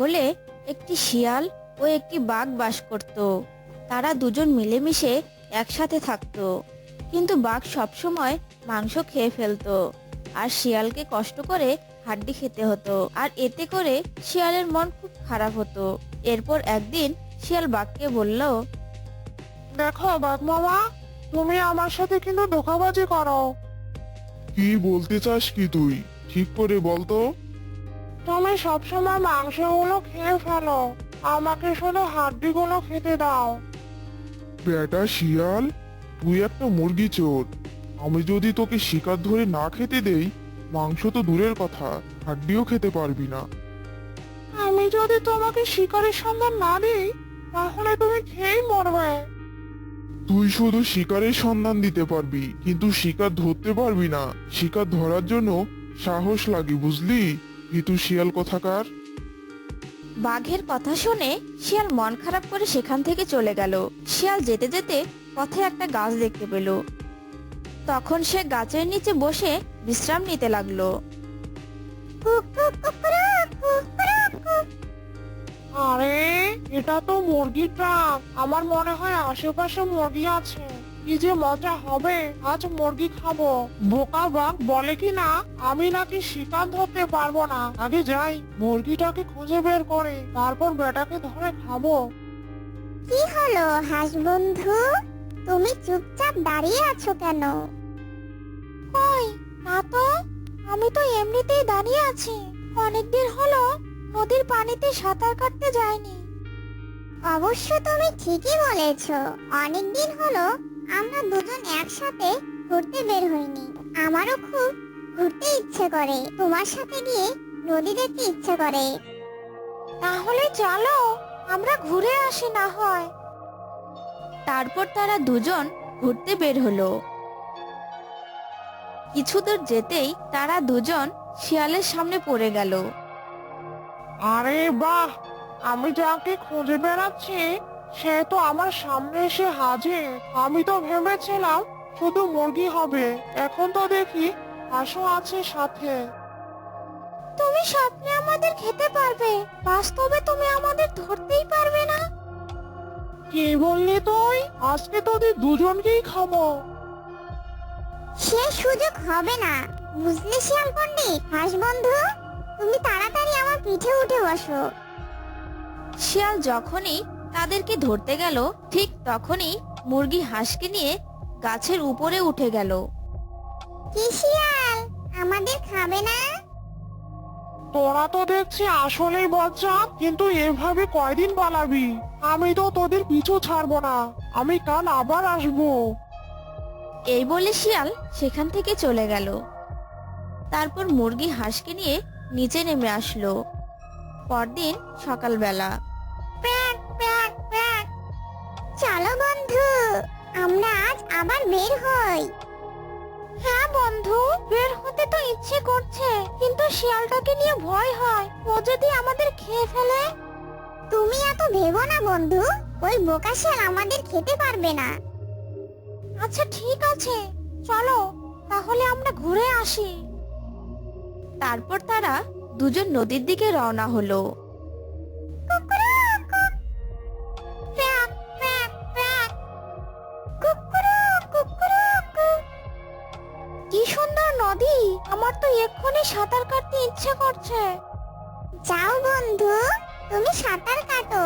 বলে একটি শিয়াল ও একটি বাঘ বাস করত। তারা দুজন মিলেমিশে একসাথে থাকতো, কিন্তু বাঘ সবসময় মাংস খেয়ে ফেলতো আর শিয়ালকে কষ্ট করে হাড্ডি খেতে হতো, আর এতে করে শিয়ালের মন খুব খারাপ হতো। এরপর একদিন শিয়াল বাঘকে বলল, দেখো বাঘ মামা, তুমি আমার সাথে কিন্তু ধোঁকাবাজি করো। কি বলতে চাস কি তুই? ঠিক করে বল তো। তুমি সবসময় মাংসগুলো খেয়ে ফেলো, আমাকে শুধু হাড্ডিগুলো খেতে দাও। বেটা শিয়াল, তুই একটা মুরগি চোর। আমি যদি তোকে শিকার ধরে না খেতে দেই, মাংস তো দূরের কথা, হাড্ডিও খেতে পারবি না। আমি যদি তোমাকে শিকারের সন্ধান না দিই, তাহলে তুমি খেয়েই মরবে। তুই শুধু শিকারের সন্ধান দিতে পারবি, কিন্তু শিকার ধরতে পারবি না। শিকার ধরার জন্য সাহস লাগে, বুঝলি? ভীতু শিয়াল কোথাকার। বাঘের কথা শুনে শিয়াল মন খারাপ করে সেখান থেকে চলে গেল। শিয়াল যেতে যেতে পথে একটা গাছ দেখতে পেল। তখন সে গাছের নিচে বসে বিশ্রাম নিতে লাগলো। আরে, এটা তো মুরগির ট্রাক। আমার মনে হয় আশেপাশে মুরগি আছে। কি যে মজা হবে, আজ মুরগি খাবো। বোকা বাঘ বলে কি না আমি নাকি শিকার ধরতে পারবো না। আগে যাই, মুরগিটাকে খুঁজে বের করে তারপর বেটাকে ধরে খাবো। কি হলো হাঁস বন্ধু, তুমি চুপচাপ দাঁড়িয়ে আছো কেন? কই না তো, আমি তো এমনিতেই দাঁড়িয়ে আছি। অনেকদিন হলো নদীর পানিতে সাঁতার কাটতে যাইনি। অবশ্য তুমি ঠিকই বলেছো, অনেকদিন হলো আমরা দুজন একসাথে ঘুরতে বের হইনি। আমারও খুব ঘুরতে ইচ্ছে করে, তোমার সাথে গিয়ে নদী দেখতে ইচ্ছে করে। তাহলে চলো আমরা ঘুরে আসি না হয়। তারপর তারা দুজন ঘুরতে বের হলো। কিছু দূর যেতেই তারা দুজন শিয়ালের সামনে পড়ে গেল। আরে বাহ, আমি যাকে খুঁজে বেড়াচ্ছি সে তো আমার সামনে এসে হাজির। আমি তো ভেবেছিলাম শুধু মুরগি হবে, এখন তো দেখি হাঁসও আছে সাথে। তুমি স্বপ্নে আমাদের খেতে পারবে, বাস্তবে তুমি আমাদের ধরতেই পারবে না। কি বললি তুই? আজকে তোদের দুজনকেই খাবো। সে সুযোগ হবে না, বুঝলে শিয়াল পণ্ডিত? হাঁস বন্ধু, তুমি তাড়াতাড়ি আমার পিঠে উঠে বসো। শিয়াল যখনই তাদেরকে ধরতে গেল, ঠিক তখনই মুরগি হাঁসকে নিয়ে গাছের উপরে উঠে গেল। কি শিয়াল, আমাদের খাবে না? তোরা তো দেখছি আসলেই বজ্জাত, কিন্তু এভাবে কয়দিন পালাবি? আমি তো তোদের পিছু ছাড়বো না, আমি কাল আবার আসবো। এই বলে শিয়াল সেখান থেকে চলে গেল। তারপর মুরগি হাঁসকে নিয়ে নিচে নেমে আসলো। পরদিন সকালবেলা প্যাক প্যাক প্যাক। চলো বন্ধু, আমরা আজ আবার বের হই। হ্যাঁ বন্ধু, বের হতে তো ইচ্ছে করছে, কিন্তু শিয়ালটাকে নিয়ে ভয় হয়, ও যদি আমাদের খেয়ে ফেলে। তুমি এত ভেবো না বন্ধু, ওই বোকা শিয়াল আমাদের খেতে পারবে না। আচ্ছা ঠিক আছে, চলো তাহলে আমরা ঘুরে আসি। তারপর তারা দুজন নদীর দিকে রওনা হলো। প্যাক প্যাক প্যাক। কুকুরুক কুকুরুক। কি সুন্দর নদী, আমার তো এক্ষুনি সাঁতার কাটতে ইচ্ছে করছে। যাও বন্ধু, তুমি সাঁতার কাটো,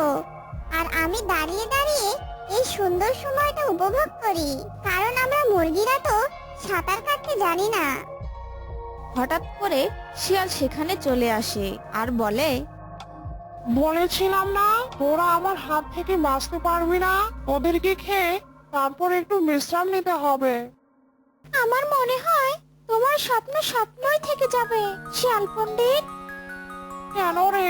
আর আমি দাঁড়িয়ে দাঁড়িয়ে এই সুন্দর সময়টা উপভোগ করি, কারণ আমরা মুরগিরা তো সাঁতার কাটতে জানি না। হঠাৎ করে শিয়াল সেখানে চলে আসে আর বলে, বলেছিলাম না তোরা আমার হাত থেকে বাঁচতে পারবি না। ওদেরকে খেয়ে তারপর একটু বিশ্রাম নিতে হবে। আমার মনে হয় তোমার স্বপ্ন স্বপ্নই থেকে যাবে শিয়াল পণ্ডিত। কেন রে?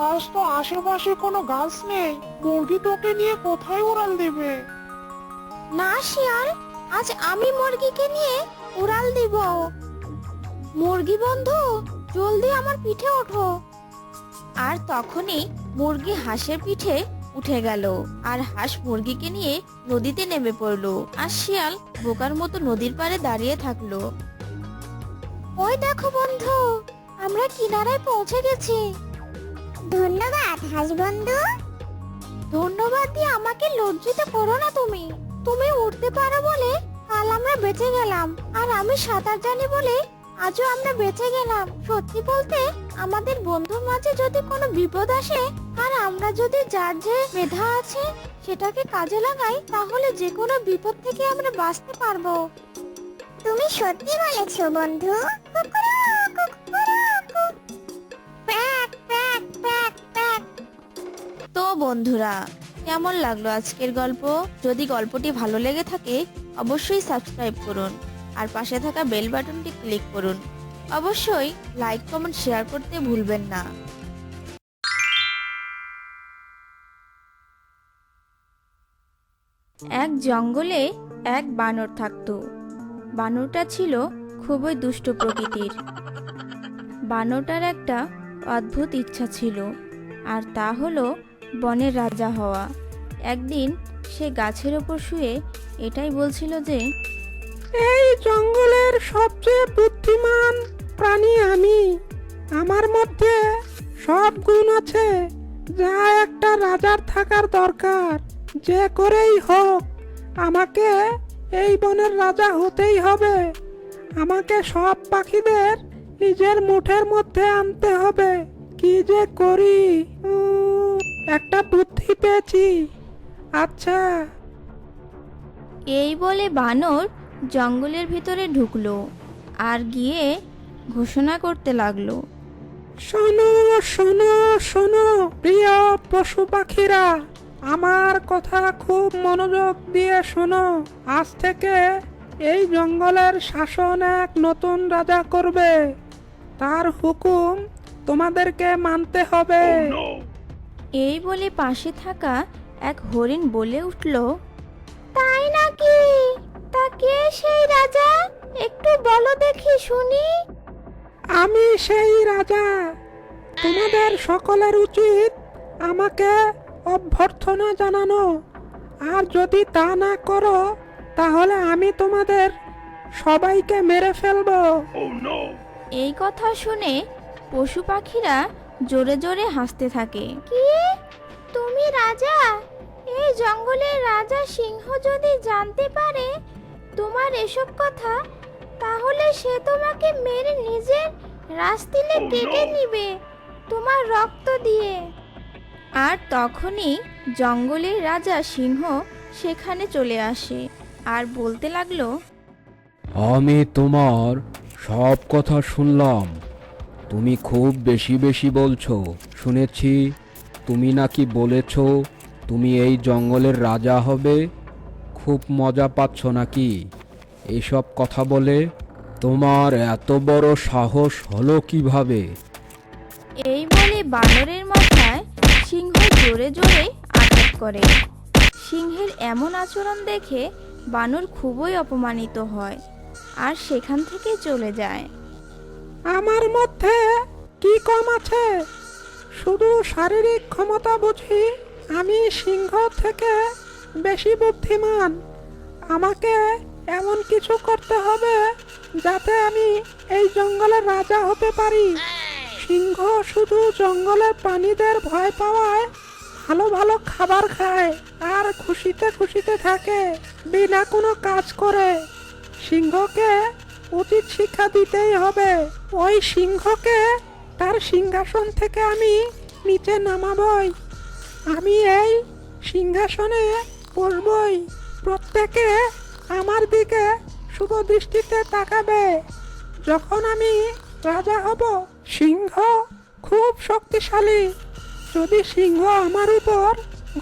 আজ তো আশেপাশে কোনো গাছ নেই, মুরগি তোকে নিয়ে কোথায় উড়াল দেবে? না শিয়াল, আজ আমি মুরগিকে নিয়ে উড়াল দিব। মুরগি বন্ধু, জলদি আমার পিঠে ওঠো। আর তখনই মুরগি হাঁসের পিঠে উঠে গেল, আর হাঁস মুরগিকে নিয়ে নদীতে নেমে পড়লো, আর শিয়াল বোকার মতো নদীর পাড়ে দাঁড়িয়ে থাকলো। ওই দেখো বন্ধু, আমরা কিনারায় পৌঁছে গেছি। ধন্যবাদ হাঁস বন্ধু। ধন্যবাদ দিয়ে আমাকে লজ্জিত করো না তুমি। তুমি উঠতে পারো বলে কাল আমরা বেঁচে গেলাম, আর আমি সাঁতার জানি বলে আজও আমরা বেঁচে গেলাম। সত্যি বলতে আমাদের বন্ধুর মাঝে যদি কোনো বিপদ আসে আর আমরা যদি যার যে মেধা আছে সেটাকে কাজে লাগাই, তাহলে যে কোনো বিপদ থেকে আমরা বাঁচতে পারবো। তুমি সত্যি বলেছো বন্ধু। কুকুরু, কুকুরু, প্যাক প্যাক প্যাক প্যাক। তো বন্ধুরা, কেমন লাগলো আজকের গল্প? যদি গল্পটি ভালো লেগে থাকে অবশ্যই সাবস্ক্রাইব করুন আর পাশে থাকা বেল বাটনটি ক্লিক করুন। অবশ্যই লাইক কমেন্ট শেয়ার করতে ভুলবেন না। এক জঙ্গলে এক বানর থাকতো। বানরটা ছিল খুবই দুষ্ট প্রকৃতির। বানরটার একটা অদ্ভুত ইচ্ছা ছিল, আর তা হলো বনের রাজা হওয়া। একদিন সে গাছের ওপর শুয়ে এটাই বলছিল যে, এই জঙ্গলের সবচেয়ে বুদ্ধিমান প্রাণী আমি। আমার মধ্যে সব গুণ আছে যা একটা রাজার থাকার দরকার। যে করেই হোক আমাকে এই বনের রাজা হতেই হবে। আমাকে সব পাখিদের নিজের মুঠের মধ্যে আনতে হবে। কি যে করি, একটা বুদ্ধি পেয়েছি। আচ্ছা, এই বলে বানর জঙ্গলের ভিতরে ঢুকলো আর গিয়ে ঘোষণা করতে লাগলো, শোনো শোনো শোনো প্রিয় পশু পাখিরা, আমার কথা খুব মনোযোগ দিয়ে শোনো। আজ থেকে এই জঙ্গলের শাসন এক নতুন রাজা করবে। তার হুকুম তোমাদেরকে মানতে হবে। এই বলে পাশে থাকা এক হরিণ বলে উঠল, তাই নাকি? তা কে সেই রাজা? একটু বলো দেখি শুনি। আমি সেই রাজা। তোমাদের সকলের উচিত আমাকে অভ্যর্থনা জানানো, আর যদি তা না করো তাহলে আমি তোমাদের সবাইকে মেরে ফেলবো। এই কথা শুনে পশু পাখিরা জোরে জোরে হাসতে থাকে। কি, তুমি রাজা? এই জঙ্গলের রাজা সিংহ যদি জানতে পারে তোমার এসব কথা, তাহলে সে তোমাকে মেরে নিজের রাস্তিলে কেটে নিবে তোমার রক্ত দিয়ে। আর তখনই জঙ্গলের রাজা সিংহ সেখানে চলে আসে আর বলতে লাগলো, আমি তোমার সব কথা শুনলাম। তুমি খুব বেশি বেশি বলছো। শুনেছি তুমি নাকি বলেছো তুমি এই জঙ্গলের রাজা হবে। খুব মজা পাচ্ছ নাকি এইসব কথা বলে? তোমার এত বড় সাহস হলো কিভাবে? এই বলে বানরের মাথায় সিংহ জোরে জোরে আঘাত করে। সিংহের এমন আচরণ দেখে বানর খুবই অপমানিত হয় আর সেখান থেকে চলে যায়। আমার মধ্যে কি কম আছে? শুধু শারীরিক ক্ষমতা বুঝি আমি সিংহ থেকে বেশি বুদ্ধিমান। আমাকে এমন কিছু করতে হবে যাতে আমি এই জঙ্গলের রাজা হতে পারি। সিংহ শুধু জঙ্গলের প্রাণীদের ভয় পাওয়ায় ভালো ভালো খাবার খায় আর খুশিতে খুশিতে থাকে বিনা কোনো কাজ করে। সিংহকে উচিত শিক্ষা দিতেই হবে। ওই সিংহকে তার সিংহাসন থেকে আমি নিচে নামাবই। আমি এই সিংহাসনে বসবই। প্রত্যেকে আমার দিকে শুভ দৃষ্টিতে তাকাবে। যখন আমি রাজা হব, সিংহ খুব শক্তিশালী। যদি সিংহ আমার উপর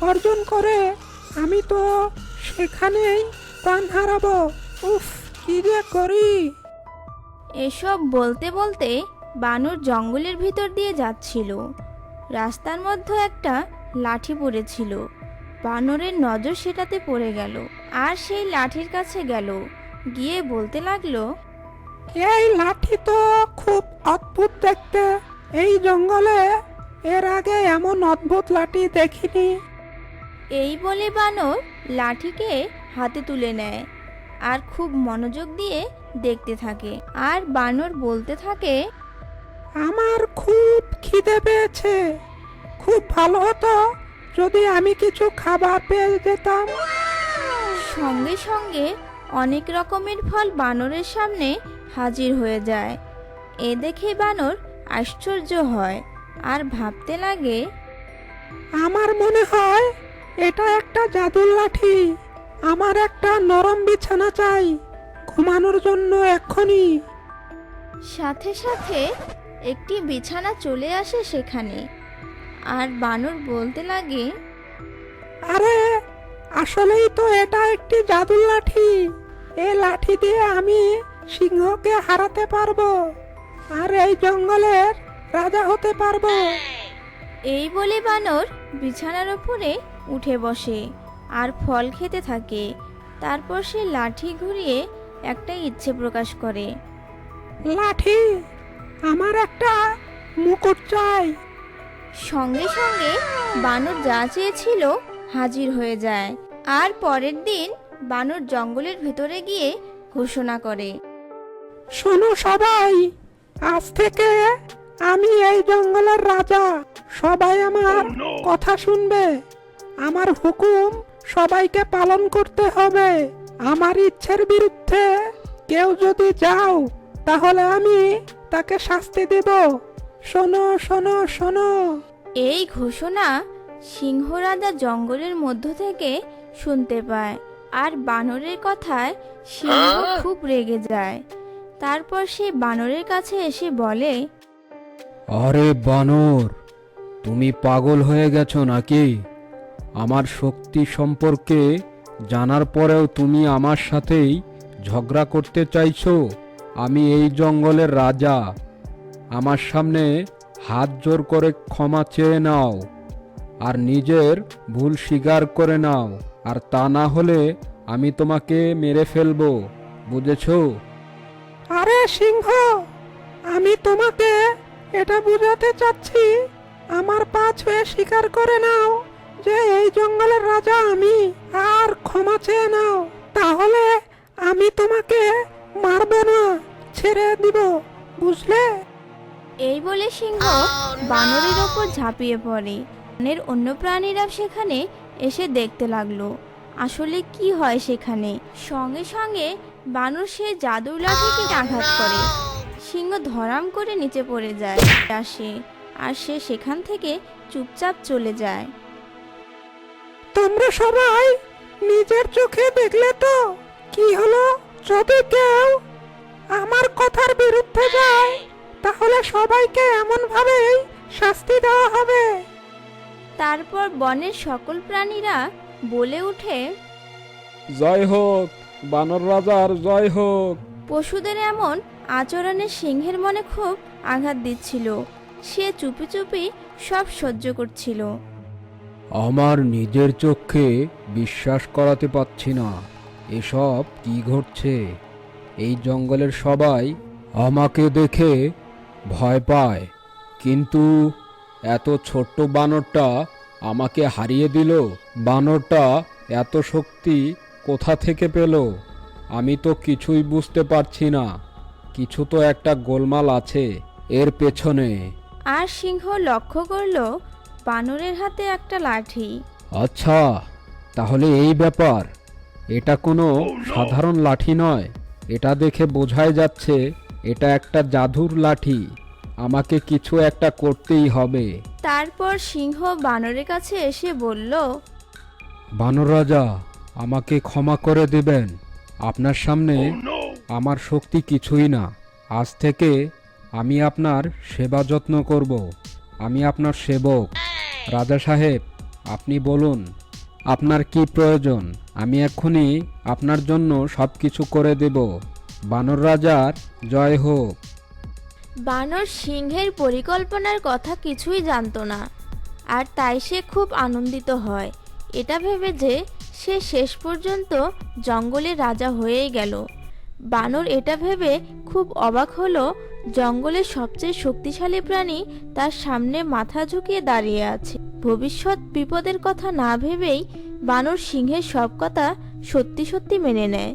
গর্জন করে আমি তো সেখানেই প্রাণ হারাবো। উফ, কি যে করি! এসব বলতে বলতে বানর জঙ্গলের ভিতর দিয়ে যাচ্ছিল। রাস্তার মধ্যে একটা লাঠি পড়েছিল। বানরের নজর সেটাতে পড়ে গেল আর সেই লাঠির কাছে গেল, গিয়ে বলতে লাগলো, এই লাঠি তো খুব অদ্ভুত দেখতে। এই জঙ্গলে এর আগে এমন অদ্ভুত লাঠি দেখিনি। এই বলে বানর লাঠিকে হাতে তুলে নেয় আর খুব মনোযোগ দিয়ে দেখতে থাকে। আর বানর বলতে থাকে, আমার খুব খিদে পেয়েছে। খুব ভালো হতো যদি আমি কিছু খাবার পেয়ে যেতাম। সঙ্গে সঙ্গে অনেক রকমের ফল বানরের সামনে হাজির হয়ে যায়। এ দেখে বানর আশ্চর্য হয় আর ভাবতে লাগে, আমার মনে হয় এটা একটা জাদুর লাঠি। আমার একটা নরম বিছানা চাই ঘুমানোর জন্য এক্ষুনি। সাথে সাথে একটি বিছানা চলে আসে সেখানে। আর বানর বলতে লাগে, আরে আসলেই তো এটা একটি জাদুর লাঠি। এই লাঠি দিয়ে আমি সিংহকে হারাতে পারবো আর এই জঙ্গলের রাজা হতে পারবো। এই বলে বানর বিছানার উপরে উঠে বসে আর ফল খেতে থাকে। তারপর সে লাঠি ঘুরিয়ে একটা ইচ্ছে প্রকাশ করে। লাঠি, আমার একটা মুকুট চাই। সঙ্গে সঙ্গে বানর যা চেয়েছিল হাজির হয়ে যায়। আর পরের দিন বানর জঙ্গলের ভিতরে গিয়ে ঘোষণা করে, শোনো সবাই, আজ থেকে আমি এই জঙ্গলের রাজা। সবাই আমার কথা শুনবে। আমার হুকুম সবাইকে পালন করতে হবে। আমার ইচ্ছের বিরুদ্ধে কেউ যদি যাও তাহলে আমি তাকে শাস্তি দেব। শোনো শোনো শোনো। এই ঘোষণা সিংহ রাজা জঙ্গলের মধ্য থেকে শুনতে পায়। আর বানরের কথায় সিংহ খুব রেগে যায়। তারপর সে বানরের কাছে এসে বলে, আরে বানর, তুমি পাগল হয়ে গেছো নাকি? আমার শক্তি সম্পর্কে জানার পরেও তুমি আমার সাথেই ঝগড়া করতে চাইছো? আমি এই জঙ্গলের রাজা। আমার সামনে হাত জোর করে ক্ষমা চেয়ে নাও আর নিজের ভুল স্বীকার করে নাও, আর তা না হলে আমি তোমাকে মেরে ফেলবো, বুঝেছো? আরে সিংহ, আমি তোমাকে এটা বুঝাতে চাচ্ছি। আমার পা ছুঁয়ে স্বীকার করে নাও যে এই জঙ্গলের রাজা আমি, আর ক্ষমা চেয়ে নাও। তাহলে আমি তোমাকে মারবো না, ছেড়ে দিব, বুঝলে? এই বলে সিংহ বানরের ওপর ঝাঁপিয়ে পড়ে। বনের অন্য প্রাণীরা সেখানে এসে দেখতে লাগলো আসলে কি হয় সেখানে। সঙ্গে সঙ্গে বানর সে জাদুর লাঠিকে আঘাত করে। সিংহ ধরাম করে নিচে পড়ে যায় আসে, আর সে সেখান থেকে চুপচাপ চলে যায়। তোমরা সবাই নিজের চোখে দেখলে তো কি হলো। যদি কেউ আমার কথার বিরুদ্ধে যায় তাহলে সবাইকে এমন ভাবেই শাস্তি দেওয়া হবে। তারপর বনের সকল প্রাণীরা বলে ওঠে, জয় হোক, বানর রাজার জয় হোক। পশুদের এমন আচরণে সিংহের মনে খুব আঘাত দিচ্ছিল। সে চুপি চুপি সব সহ্য করছিল। আমার নিজের চোখে বিশ্বাস করাতে পারছি না, এসব কি ঘটছে। এই জঙ্গলের সবাই আমাকে দেখে ভয় পায়, কিন্তু এত ছোট্ট বানরটা আমাকে হারিয়ে দিল। বানরটা এত শক্তি কোথা থেকে পেল? আমি তো কিছুই বুঝতে পারছি না। কিছু তো একটা গোলমাল আছে এর পেছনে। আর সিংহ লক্ষ্য করলো বানরের হাতে একটা লাঠি। আচ্ছা, তাহলে এই ব্যাপার। এটা কোনো সাধারণ লাঠি নয়, এটা দেখে বোঝাই যাচ্ছে এটা একটা জাদুর লাঠি। আমাকে কিছু একটা করতেই হবে। তারপর সিংহ বানরের কাছে এসে বলল, বানর রাজা, আমাকে ক্ষমা করে দিবেন। আপনার সামনে আমার শক্তি কিছুই না। আজ থেকে আমি আপনার সেবা যত্ন করব। আমি আপনার সেবক। রাজা সাহেব, আপনি বলুন আপনার কি প্রয়োজন। আমি এক্ষুনি আপনার জন্য সব কিছু করে দেব। বানর রাজার জয় হোক। বানর সিংহের পরিকল্পনার কথা কিছুই জানতো না, আর তাই সে খুব আনন্দিত হয় এটা ভেবে যে সে শেষ পর্যন্ত জঙ্গলের রাজা হয়েই গেল। বানর এটা ভেবে খুব অবাক হলো জঙ্গলের সবচেয়ে শক্তিশালী প্রাণী তার সামনে মাথা ঝুঁকিয়ে দাঁড়িয়ে আছে। ভবিষ্যৎ বিপদের কথা না ভেবেই বানর সিংহের সব কথা সত্যি সত্যি মেনে নেয়।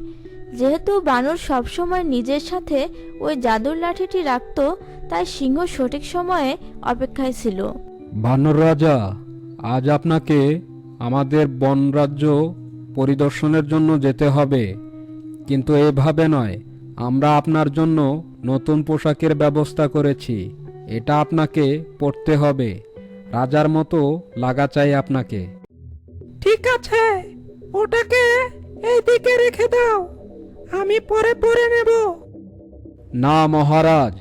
যেহেতু বানর সবসময় নিজের সাথে ওই জাদুর লাঠিটি রাখত, তাই সিংহ সঠিক সময়ে অপেক্ষায় ছিল। বানর রাজা, আজ আপনাকে আমাদের বনরাজ্য পরিদর্শনের জন্য যেতে হবে, কিন্তু এভাবে নয়। আমরা আপনার জন্য নতুন পোশাকের ব্যবস্থা করেছি। এটা আপনাকে পরতে হবে। রাজার মতো লাগা চাই আপনাকে। ঠিক আছে, ওটাকে এইদিকে রেখে দাও, আমি পরে পরে নেব। না মহারাজ,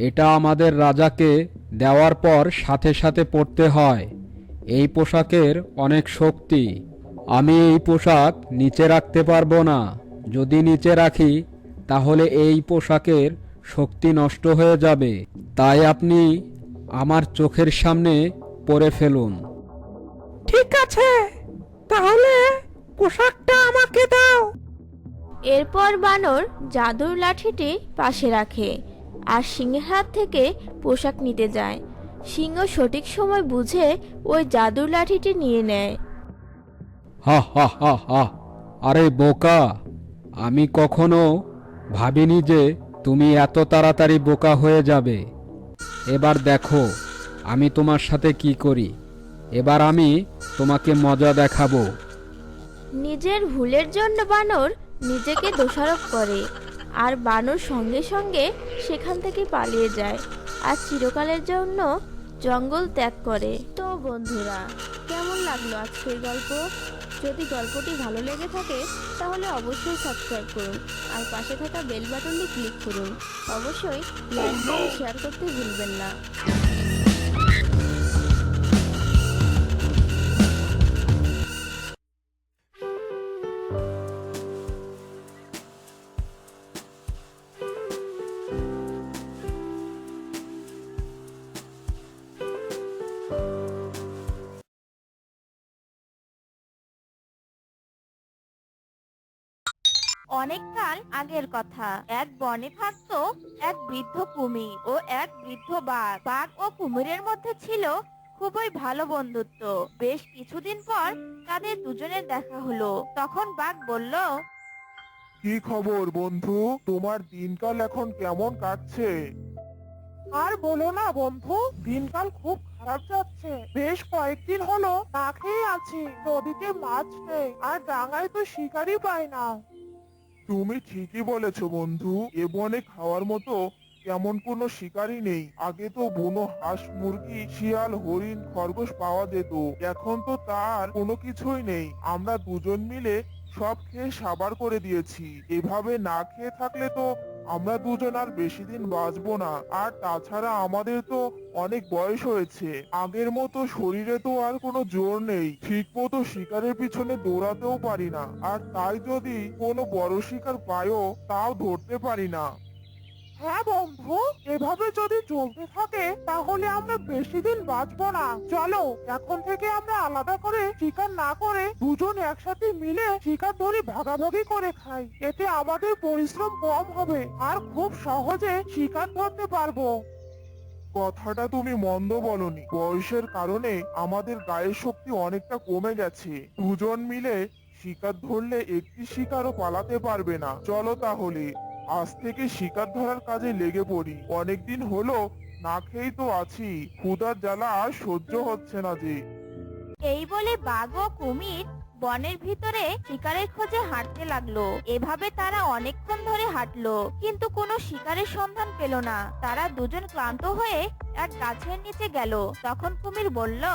এটা আমাদের রাজাকে দেওয়ার পর সাথে সাথে পরতে হয়। এই পোশাকের অনেক শক্তি। আমি এই পোশাক নিচে রাখতে পারবো না। যদি নিচে রাখি তাহলে এই পোশাকের শক্তি নষ্ট হয়ে যাবে। তাই আপনি আমার চোখের সামনে পরে ফেলুন। ঠিক আছে, তাহলে পোশাকটা আমাকে দাও। এরপর বানর জাদুর লাঠিটি পাশে রাখে আর সিংহের হাত থেকে পোশাক নিতে যায়। সিংহ সঠিক সময় বুঝে ওই জাদুর লাঠিটি নিয়ে নেয়। হা হা হা হা, আরে বোকা, আমি কখনো ভাবিনি যে তুমি এত তাড়াতাড়ি বোকা হয়ে যাবে। এবার দেখো আমি তোমার সাথে কি করি। এবার আমি তোমাকে মজা দেখাবো। নিজের ভুলের জন্য বানর নিজেকে দোষারোপ করে আর বানর সঙ্গে সঙ্গে সেখান থেকে পালিয়ে যায় আর চিরকালের জন্য জঙ্গল ত্যাগ করে। তো বন্ধুরা, কেমন লাগলো আজকের গল্প? যদি গল্পটি ভালো লেগে থাকে তাহলে অবশ্যই সাবস্ক্রাইব করুন আর পাশে থাকা বেল বাটনটি ক্লিক করুন। অবশ্যই লাইক এবং শেয়ার করতে ভুলবেন না। অনেককাল আগের কথা, এক বনে থাকতো এক বৃদ্ধ কুমির ও এক বৃদ্ধ বাঘ। বাঘ ও কুমিরের মধ্যে ছিল খুবই ভালো বন্ধুত্ব। বেশ কিছুদিন পর তাদের দুজনের দেখা হলো। তখন বাঘ বলল, কি খবর বন্ধু, তোমার দিনকাল এখন কেমন কাটছে? আর বলো না বন্ধু, দিনকাল খুব খারাপ যাচ্ছে। বেশ কয়েকদিন হলো না খেয়ে আছি। নদীতে মাছ নেই আর ডাঙায় তো শিকারই পাই না। তুমি ঠিকই বলেছো বন্ধু, এ বনে খাওয়ার মতো তেমন কোনো শিকারই নেই। আগে তো বুনো হাঁস, মুরগি, শিয়াল, হরিণ, খরগোশ পাওয়া যেত। এখন তো তার কোনো কিছুই নেই। আমরা দুজন মিলে সব খেয়ে সাবার করে দিয়েছি। এভাবে না খেয়ে থাকলে তো আমরা দুজন আর বেশি দিন বাঁচবো না। আর তাছাড়া আমাদের তো অনেক বয়স হয়েছে। আগের মতো শরীরে তো আর কোনো জোর নেই। ঠিক মতো শিকারের পিছনে দৌড়াতেও পারি না। আর তাই যদি কোনো বড় শিকার পাইও তাও ধরতে পারি না। হ্যাঁ বন্ধু, এভাবে যদি চলতে থাকে তাহলে আমরা বেশি দিন বাঁচবো না। চলো এখন থেকে আমরা আলাদা করে শিকার না করে দুজন একসাথে মিলে শিকার ধরে ভাগাভাগি করে খাই। এতে আমাদের পরিশ্রম কম হবে আর খুব সহজে শিকার ধরতে পারবো। কথাটা তুমি মন্দ বলনি। বয়সের কারণে আমাদের গায়ের শক্তি অনেকটা কমে গেছে। দুজন মিলে শিকার ধরলে একটি শিকারও পালাতে পারবে না। চলো তাহলে আজ থেকে শিকার ধরার কাজে লেগে পড়ি। অনেকদিন হলো না খেয়েই তো আছি, ক্ষুধার জ্বালা আর সহ্য হচ্ছে না যে। এই বলে বাঘ ও কুমির বনের ভিতরে শিকারের খোঁজে হাঁটতে লাগলো। এভাবে তারা অনেকক্ষণ ধরে হাঁটলো, কিন্তু কোনো শিকারের সন্ধান পেল না। তারা দুজন ক্লান্ত হয়ে এক গাছের নিচে গেল। তখন কুমির বলল,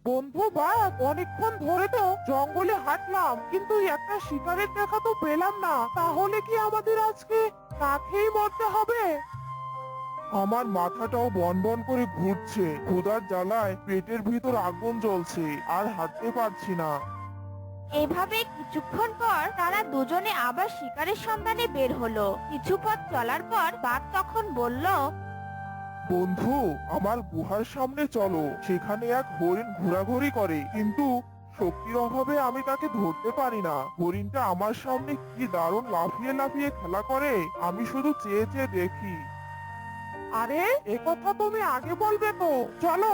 বন্ধু বাঘ, অনেকক্ষণ ধরে তো জঙ্গলে হাঁটলাম, কিন্তু একটা শিকারের দেখা তো পেলাম না। তাহলে কি আমাদের আজকে না খেয়েই মরতে হবে? আমার মাথাটাও বন বন করে ঘুরছে। ক্ষুধার জ্বালায় পেটের ভিতর আগুন জ্বলছে, আর হাঁটতে পারছি না। এভাবে কিছুক্ষণ পর তারা দুজনে আবার শিকারের সন্ধানে বের হলো। কিছু পথ চলার পর বাঘ তখন বলল, বন্ধু, আমার গুহার সামনে চলো। সেখানে এক হরিণ ঘোরাঘুরি করে, কিন্তু শক্তির অভাবে আমি তাকে ধরতে পারি না। হরিণটা আমার সামনে কি দারুণ লাফিয়ে লাফিয়ে খেলা করে, আমি শুধু চেয়ে চেয়ে দেখি। আরে, এ কথা তুমি আগে বলবে তো। চলো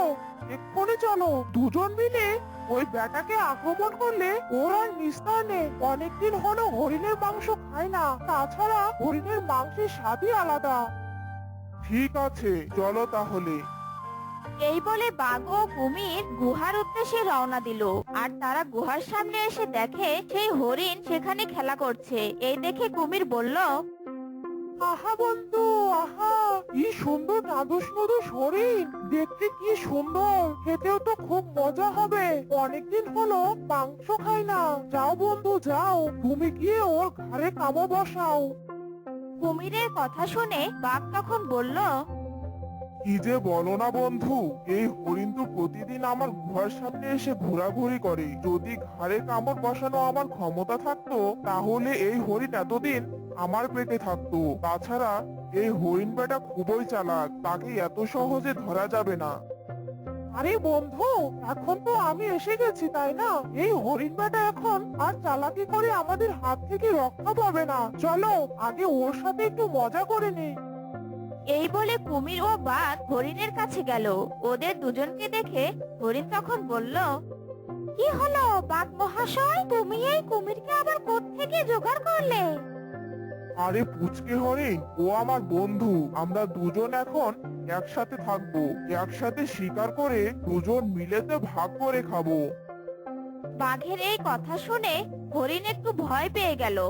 এক্ষুনি চলো, দুজন মিলে ওই ব্যাটাকে আক্রমণ করলে ওর আর নিস্তার নেই। অনেকদিন হলো হরিণের মাংস খাই না। তাছাড়া হরিণের মাংসের স্বাদই আলাদা। ঠিক আছে, চলো তাহলে। এই বলে বাঘ ও কুমির গুহার উদ্দেশ্যে রওনা দিল। আর তারা গুহার সামনে এসে দেখে সেই হরিণ সেখানে খেলা করছে। এই দেখে কুমির বলল, আহা বন্ধু, আহা, কি সুন্দর নাদুস নদুস হরিণ, দেখতে কি সুন্দর, খেতেও তো খুব মজা হবে। অনেকদিন হলো মাংস খাই না। যাও বন্ধু যাও, তুমি গিয়ে ওর ঘাড়ে কামড় বসাও। কুমিরের কথা শুনে বাঘ তখন বলল, কি যে বলো না বন্ধু, এই হরিণ তো প্রতিদিন আমার গুহার সামনে এসে ঘোরাঘুরি করে। যদি ঘাড়ে কামড় বসানো আমার ক্ষমতা থাকতো তাহলে এই হরিণ এতদিন আমার পেটে থাকতো। তাছাড়া এই হরিণ বেটা খুবই চালাক, তাকে এত সহজে ধরা যাবে না। আরে বন্ধু, এখন তো আমি এসে গেছি তাই না? এই হরিণ বেটা এখন আর চালাকি করে আমাদের হাত থেকে রক্ষা পাবে না। চলো আগে ওর সাথে একটু মজা করে নেই। এই বলে কুমির ও বাঘ হরিণের কাছে গেল। ওদের দুজনকে দেখে হরিণ তখন বলল, কি হলো বাঘ মহাশয়, তুমি এই কুমিরকে আবার কোত্থেকে জোগাড় করলে? আরে পুচকে হরিণ, ও আমার বন্ধু। আমরা দুজন এখন একসাথে থাকবো, একসাথে শিকার করে দুজন মিলেতে ভাগ করে খাবো। বাঘের এই কথা শুনে হরিণ একটু ভয় পেয়ে গেল।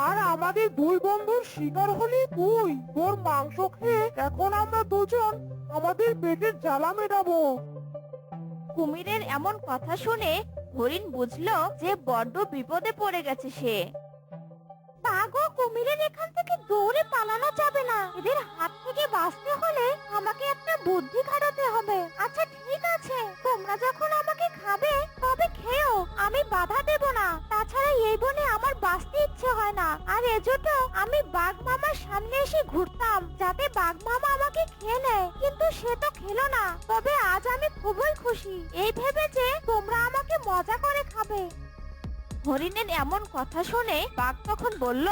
আর আমাদের দুই বন্ধুর শিকার হলি তুই। তোর মাংস খেয়ে এখন আমরা দুজন আমাদের পেটের জ্বালা মেটাবো। কুমিরের এমন কথা শুনে হরিণ বুঝলো যে বড্ড বিপদে পড়ে গেছে সে। বাঘ ও কুমিরের এখান থেকে দৌড়ে পালানো যাবে না। এদের হাত থেকে বাঁচতে হলে আমাকে একটা বুদ্ধি খাটাতে হবে। আচ্ছা ঠিক আছে, তোমরা যখন আমাকে খাবে তবে খেও, আমি বাধা দেব না। তাছাড়া এই বনে আমার বাঁচতে ইচ্ছে হয় না। আর এজন্য আমি বাঘ মামার সামনে এসে ঘুরতাম যাতে বাঘ মামা আমাকে খেয়ে নেয়, কিন্তু সে তো খেলো না। তবে আজ আমি খুবই খুশি এই ভেবে যে তোমরা আমাকে মজা করে খাবে। হরিণের এমন কথা শুনে বাঘ তখন বলল,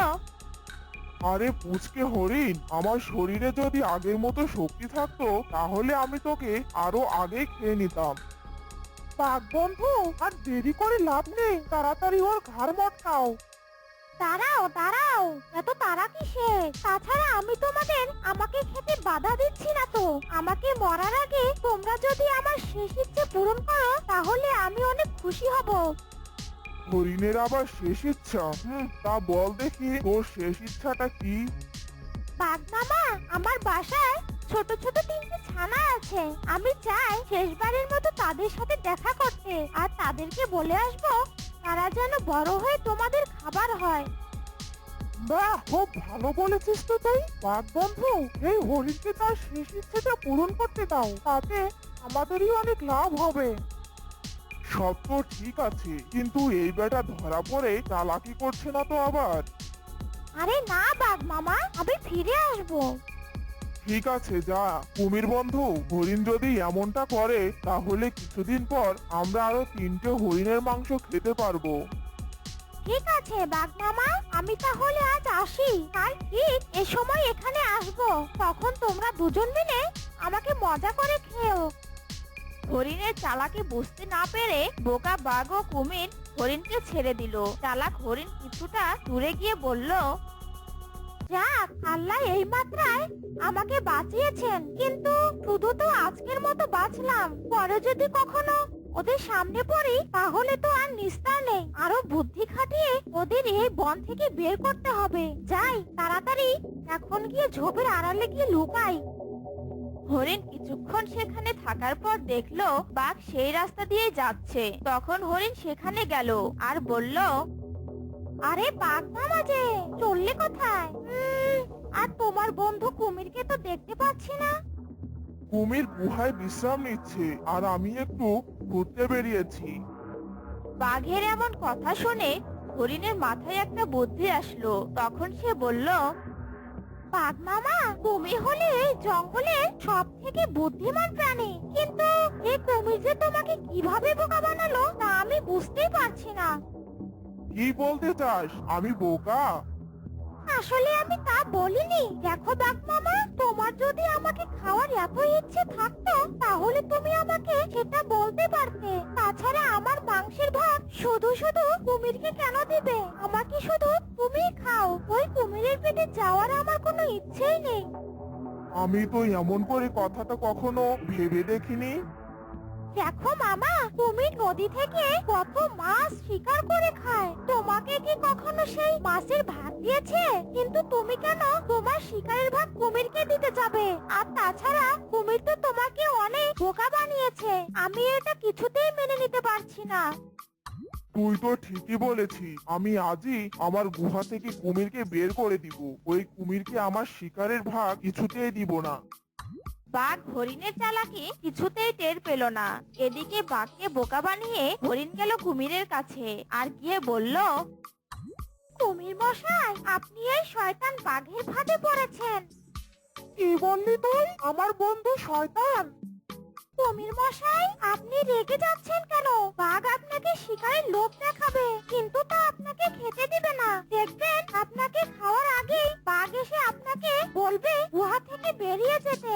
আরে পুচকে হরিণ, আমার শরীরে যদি আগের মতো শক্তি থাকতো তাহলে আমি তোকে আরো আগে খেয়ে নিতাম। বাঘ বন্ধু, আর দেরি করে লাভ নেই, তাড়াতাড়ি ওর ঘাড় মটকাও। দাঁড়াও দাঁড়াও, এত তারা কিসে? তাছাড়া আমি তোমাদের আমাকে খেতে বাধা দিচ্ছি না তো। আমাকে মরার আগে তোমরা যদি আমার শেষ ইচ্ছে পূরণ করো তাহলে আমি অনেক খুশি হব। হরিণের আবার শেষ ইচ্ছা? তা বল দেখি তোর শেষ ইচ্ছাটা কি? বাঘ মামা, আমার বাসায় ছোট ছোট 3টে ছানা আছে। আমি চাই শেষবারের মতো তাদের সাথে দেখা করতে, আর তাদেরকে বলে আসবো তারা যেন বড় হয়ে তোমাদের খাবার হয়। বাহ, খুব ভালো বলেছিস তো তুই। বাঘ বন্ধু, এই হরিণকে তার শেষ ইচ্ছেটা পূরণ করতে দাও, তাতে আমাদেরই অনেক লাভ হবে। সব তো ঠিক আছে, কিন্তু এই বেটা ধরা পড়ে চালাকি করছে না তো আবার? আরে না বাঘ মামা, আমি ফিরে আসবো। ঠিক আছে যা। কুমির বন্ধু, হরিণ যদি এমনটা করে তাহলে কিছুদিন পর আমরা আরো 3টে হরিণের মাংস খেতে পারবো। ঠিক আছে বাঘ মামা, আমি তাহলে আজ আসি। কাল ঠিক এ সময় এখানে আসবো, তখন তোমরা দুজন মিলে আমাকে মজা করে খেও। হরিণের চালাকি বুঝতে না পেরে বোকা বাঘ ও কুমির হরিণকে ছেড়ে দিল। চালাক হরিণ কিছুটা দূরে গিয়ে বলল, যাক, আল্লাহ এই মাত্রায় আমাকে বাঁচিয়েছেন, কিন্তু শুধু তো আজকের মতো বাঁচলাম। পরে যদি কখনো ওদের সামনে পড়ি তাহলে তো আর নিস্তার নেই। আরো বুদ্ধি খাটিয়ে ওদের এই বন থেকে বের করতে হবে। যাই তাড়াতাড়ি এখন গিয়ে ঝোপের আড়ালে গিয়ে লুকাই। হরিণ কিছুক্ষণ সেখানে থাকার পর দেখলো বাঘ সেই রাস্তা দিয়ে যাচ্ছে। তখন হরিণ সেখানে গেল আর বলল, আরে বাঘ মামা যে, চললে কোথায়? আর তোমার বন্ধু কুমিরকে তো দেখতে পাচ্ছি না। কুমির গুহায় বিশ্রাম নিচ্ছে, আর আমি একটু ঘুরতে বেরিয়েছি। বাঘের এমন কথা শুনে হরিণের মাথায় একটা বুদ্ধি আসলো। তখন সে বলল, বাঘ মামা, তুমি হলে এই জঙ্গলের সব থেকে বুদ্ধিমান প্রাণী, কিন্তু এই কুমির যে তোমাকে কিভাবে বোকা বানালো তা আমি বুঝতেই পারছি না। কি বলতে চাস? আমি বোকা? আসলে আমি তা বলিনি। দেখো বাঘ মামা, তোমার যদি আমাকে খাওয়ার এত ইচ্ছে থাকতো তাহলে তুমি আমাকে সেটা বলতে পারতে। তাছাড়া আমার মাংসের ভাগ শুধু শুধু কুমিরকে কেন দিবে? আমাকে শুধু তুমি খাও, ওই কুমিরের পেটে যাওয়ার আমার কোনো ইচ্ছেই নেই। আমি তো এমন করে কথাটা কখনো ভেবে দেখিনি। দেখো মামা, কুমির নদী থেকে কত মাছ শিকার করে খায়। তোমাকে কি কখনো সেই মাছের ভাগ দিয়েছে? কিন্তু তুমি কেন তোমার শিকারের ভাগ কুমিরকে দিতে যাবে? আর তাছাড়া কুমির তো তোমাকে অনেক বোকা বানিয়েছে। আমি এটা কিছুতেই মেনে নিতে পারছি না। তুই তো ঠিকই বলেছিস, আমি আজই আমার গুহা থেকে কুমিরকে বের করে দিব। ওই কুমিরকে আমার শিকারের ভাগ কিছুতেই দিব না। বাঘ হরিণের চালাকি কিছুতেই টের পেল না। এদিকে বাঘকে বোকা বানিয়ে হরিণ গেল কুমিরের কাছে আর গিয়ে বলল, কুমির মশাই, আপনি এই শয়তান বাঘের ফাঁদে পড়েছেন। কি বললি তুই? আমার বন্ধু শয়তান? কুমির মশাই, আপনি রেগে যাচ্ছেন কেন? বাঘ আপনাকে শিকারের লোভ দেখাবে, কিন্তু তা আপনাকে খেতে দিবে না। দেখবেন আপনাকে খাওয়ার আগেই বাঘ এসে আপনাকে বলবে গুহা থেকে বেরিয়ে যেতে।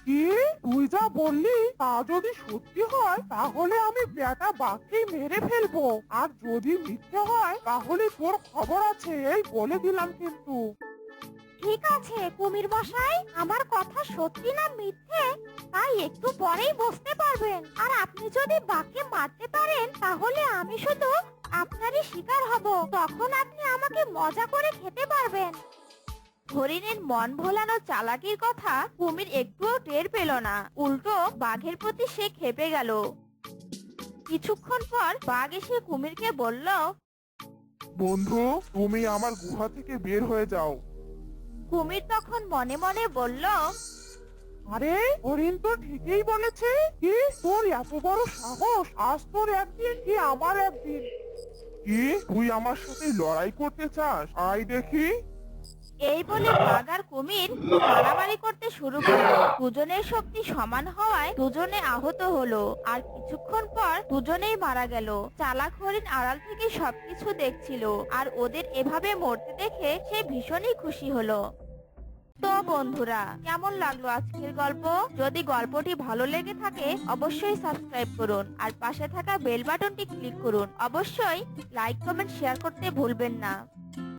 কি তুই যা বললি তা যদি সত্যি হয় তাহলে আমি বেটা বাঘকেই মেরে ফেলবো, আর যদি মিথ্যে হয় তাহলে তোর খবর আছে, এই বলে দিলাম কিন্তু। ঠিক আছে কুমির মশাই, আমার কথা সত্যি না মিথ্যে তাই একটু পরেই বুঝতে পারবেন। আর আপনি যদি বাঘকে মারতে পারেন তাহলে আমি শুধু আপনারই শিকার হব। তখন আপনি আমাকে মজা করে খেতে পারবেন। হরিণের মন ভোলানো চালাকির কথা কুমির একটুও টের পেল না, উল্টো বাঘের প্রতি সে ক্ষেপে গেল। কিছুক্ষণ পর বাঘ এসে কুমিরকে বলল, বন্ধু, তুমি আমার গুহা থেকে বের হয়ে যাও। কুমির তখন মনে মনে বলল, আরে হরিণ তো ঠিকই বলেছে। কি তোর এত বড় সাহস? আজ তোর একদিন কি আমার একদিন। কি তুই আমার সাথে লড়াই করতে চাস? আয় দেখি। এই বলে বাঘ আর কুমির মারামারি করতে শুরু করলো। দুজনের শক্তি সমান হওয়ায় দুজনে আহত হলো, আর কিছুক্ষণ পর দুজনেই মারা গেল। চালাক হরিণ আড়াল থেকে সবকিছু দেখছিল, আর ওদের এভাবে মরতে দেখে সে ভীষণই খুশি হলো। তো বন্ধুরা, কেমন লাগলো আজকের গল্প? যদি গল্পটি ভালো লেগে থাকে অবশ্যই সাবস্ক্রাইব করুন, আর পাশে থাকা বেল বাটনটি ক্লিক করুন। অবশ্যই লাইক কমেন্ট শেয়ার করতে ভুলবেন না।